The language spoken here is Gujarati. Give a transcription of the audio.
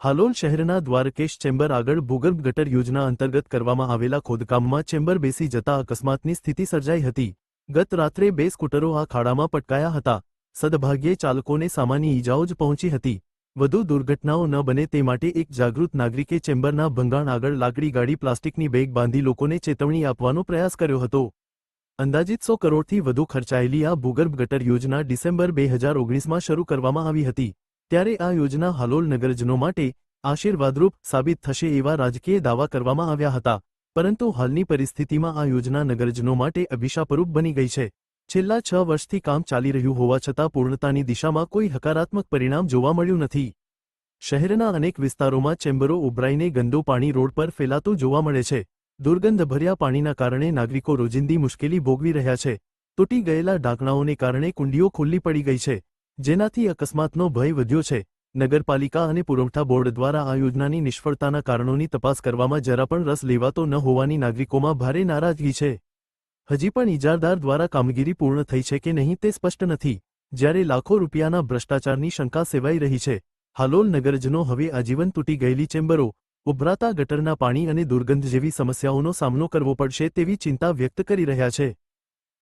હાલોલ શહેરના દ્વારકેશ ચેમ્બર આગળ ભૂગર્ભ ગટર યોજના અંતર્ગત કરવામાં આવેલા ખોદકામમાં ચેમ્બર બેસી જતા અકસ્માતની સ્થિતિ સર્જાઈ હતી। ગત રાત્રે 2 સ્કૂટરો આ ખાડામાં પટકાયા હતા। સદભાગ્યે ચાલકોને સામાન્ય ઈજાઓ જ પહોંચી હતી। વધુ દુર્ઘટનાઓ ન બને તે માટે એક જાગૃત નાગરિકે ચેમ્બરના ભંગાણ આગળ લાકડી ગાડી પ્લાસ્ટિકની બેગ બાંધી લોકોને ચેતવણી આપવાનો પ્રયાસ કર્યો હતો। અંદાજિત 100 કરોડથી વધુ ખર્ચાયેલી આ ભૂગર્ભ ગટર યોજના ડિસેમ્બર 2019માં શરૂ કરવામાં આવી હતી। ત્યારે આ યોજના હાલોલ નગરજનો માટે આશીર્વાદરૂપ સાબિત થશે એવા રાજકીય દાવા કરવામાં આવ્યા હતા, પરંતુ હાલની પરિસ્થિતિમાં આ યોજના નગરજનો માટે અભિશાપરૂપ બની ગઈ છે। છેલ્લા 6 વર્ષથી કામ ચાલી રહ્યું હોવા છતાં પૂર્ણતાની દિશામાં કોઈ હકારાત્મક પરિણામ જોવા મળ્યું નથી। શહેરના અનેક વિસ્તારોમાં ચેમ્બરો ઉભરાઈને ગંદુ પાણી રોડ પર ફેલાતું જોવા મળે છે। દુર્ગંધભર્યા પાણીના કારણે નાગરિકો રોજિંદી મુશ્કેલી ભોગવી રહ્યા છે। તૂટી ગયેલા ઢાંકણાઓને કારણે કુંડીઓ ખુલ્લી પડી ગઈ છે, જેનાથી અકસ્માતનો ભય વધ્યો છે। નગરપાલિકા અને પુરવઠા બોર્ડ દ્વારા આ યોજનાની નિષ્ફળતાના કારણોની તપાસ કરવામાં જરા પણ રસ લેવાતો ન હોવાની નાગરિકોમાં ભારે નારાજગી છે। હજી પણ ઇજારદાર દ્વારા કામગીરી પૂર્ણ થઈ છે કે નહીં તે સ્પષ્ટ નથી, જ્યારે લાખો રૂપિયાના ભ્રષ્ટાચારની શંકા સેવાઈ રહી છે। હાલોલ નગરજનો હવે આજીવન તૂટી ગયેલી ચેમ્બરો, ઉભરાતા ગટરના પાણી અને દુર્ગંધ જેવી સમસ્યાઓનો સામનો કરવો પડશે તેવી ચિંતા વ્યક્ત કરી રહ્યા છે।